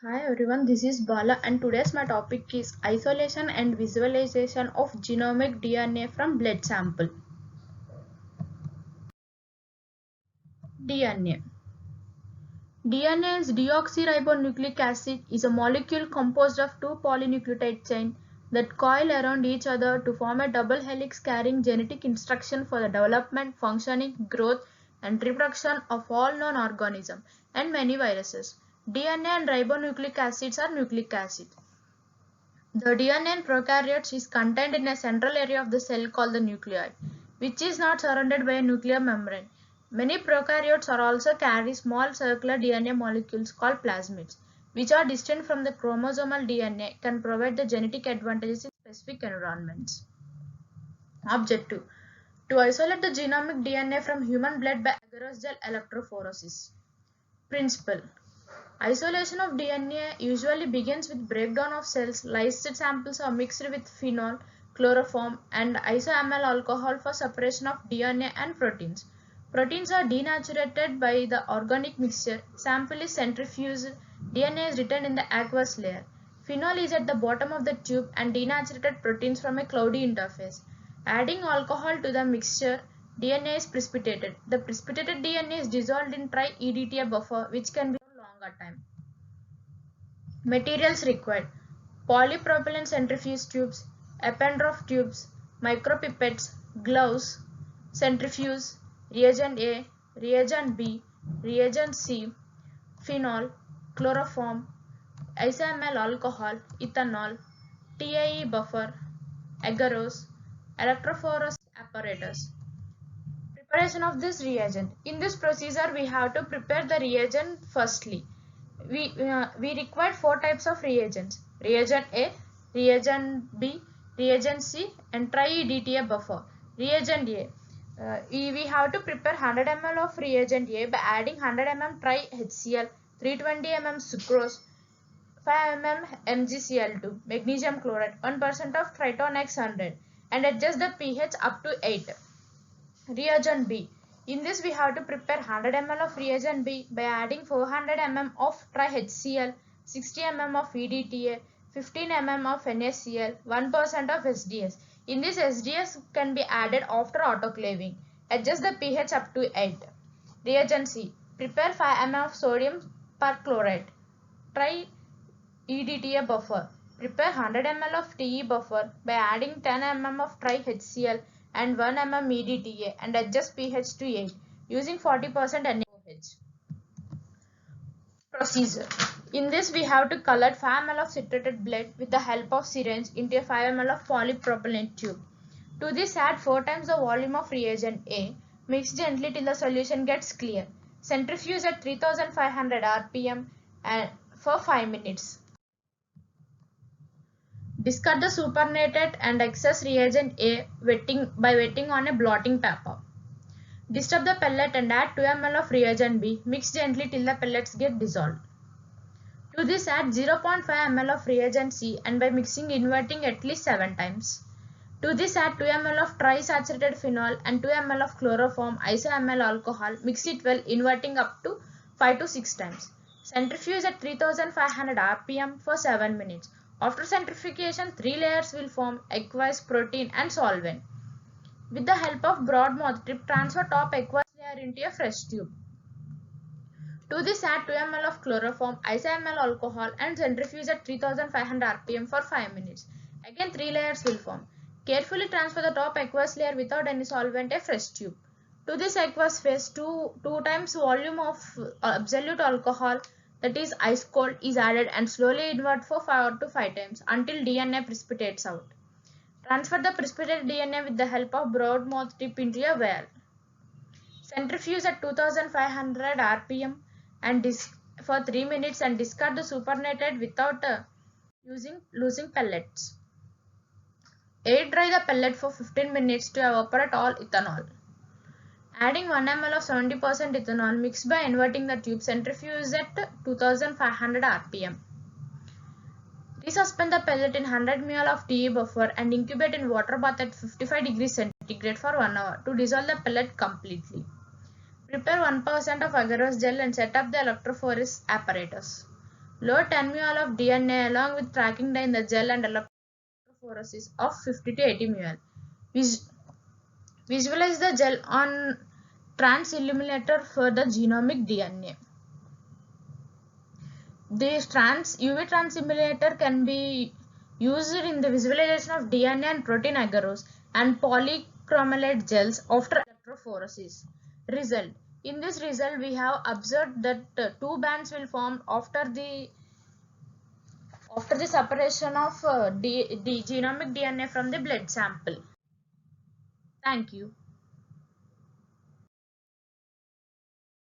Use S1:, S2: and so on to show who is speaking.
S1: Hi everyone, this is Bala and today's my topic is isolation and visualization of genomic DNA from blood sample. DNA. DNA's deoxyribonucleic acid is a molecule composed of two polynucleotide chains that coil around each other to form a double helix carrying genetic instruction for the development, functioning, growth, and reproduction of all known organisms and many viruses. DNA and ribonucleic acids are nucleic acids. The DNA in prokaryotes is contained in a central area of the cell called the nuclei, which is not surrounded by a nuclear membrane. Many prokaryotes are also carry small circular DNA molecules called plasmids, which are distinct from the chromosomal DNA, can provide the genetic advantages in specific environments. Objective: to isolate the genomic DNA from human blood by agarose gel electrophoresis. Principle: isolation of DNA usually begins with breakdown of cells. Lysed samples are mixed with phenol, chloroform, and isoamyl alcohol for separation of DNA and proteins. Proteins are denaturated by the organic mixture. Sample is centrifuged. DNA is retained in the aqueous layer. Phenol is at the bottom of the tube and denaturated proteins from a cloudy interface. Adding alcohol to the mixture, DNA is precipitated. The precipitated DNA is dissolved in tri-EDTA buffer, which can be for longer time. Materials required: polypropylene centrifuge tubes, Eppendorf tubes, micropipettes, gloves, centrifuge, reagent A, reagent B, reagent C, phenol, chloroform, isoamyl alcohol, ethanol, TIE buffer, agarose, electrophoresis apparatus. Preparation of this reagent. In this procedure, we have to prepare the reagent firstly. We require four types of reagents: reagent A, reagent B, reagent C, and tri-EDTA buffer. Reagent A. We have to prepare 100 ml of reagent A by adding 100 mm tri-HCl, 320 mm sucrose, 5 mm MgCl2, magnesium chloride, 1% of Triton X100, and adjust the pH up to 8. Reagent B. In this we have to prepare 100 ml of reagent B by adding 400 mm of tri-HCl, 60 mm of EDTA, 15 mm of NaCl, 1% of SDS. In this SDS can be added after autoclaving. Adjust the pH up to 8. Reagent C. Prepare 5 ml of sodium perchlorate. Try EDTA buffer. Prepare 100 ml of TE buffer by adding 10 mm of tri-HCl and 1 mm EDTA and adjust pH to 8 using 40% NaOH. Procedure. In this we have to color 5 ml of citrated blood with the help of syringe into a 5 ml of polypropylene tube. To this add 4 times the volume of reagent A. Mix gently till the solution gets clear. Centrifuge at 3500 rpm and for 5 minutes. Discard the supernatant and excess reagent A by wetting on a blotting paper. Disturb the pellet and add 2 ml of reagent B. Mix gently till the pellets get dissolved. To this add 0.5 ml of reagent C and by mixing inverting at least 7 times. To this add 2 ml of trisaturated phenol and 2 ml of chloroform isoamyl alcohol. Mix it well, inverting up to 5 to 6 times. Centrifuge at 3500 rpm for 7 minutes. After centrifugation, 3 layers will form: aqueous, protein and solvent. With the help of broad mouth tip, transfer top aqueous layer into a fresh tube. To this add 2 ml of chloroform, isoamyl alcohol and centrifuge at 3500 rpm for 5 minutes. Again 3 layers will form. Carefully transfer the top aqueous layer without any solvent a fresh tube. To this aqueous phase, 2 times volume of absolute alcohol, that is ice cold, is added and slowly invert for 5 to 5 times until DNA precipitates out. Transfer the precipitated DNA with the help of broad mouth tip into a vial. Centrifuge at 2500 rpm and for 3 minutes and discard the supernatant without losing pellets. Air dry the pellet for 15 minutes to evaporate all ethanol. Adding 1 ml of 70% ethanol mixed by inverting the tube, centrifuge at 2500 rpm. Resuspend the pellet in 100 ml of TE buffer and incubate in water bath at 55 degrees centigrade for 1 hour to dissolve the pellet completely. Prepare 1% of agarose gel and set up the electrophoresis apparatus. Load 10 mol of DNA along with tracking dye in the gel and electrophoresis of 50 to 80 mol. Visualize the gel on trans illuminator for the genomic DNA. This UV trans illuminator can be used in the visualization of DNA and protein agarose and polychromolate gels after electrophoresis. Result. In this result, we have observed that two bands will form after the separation of the genomic DNA from the blood sample. Thank you.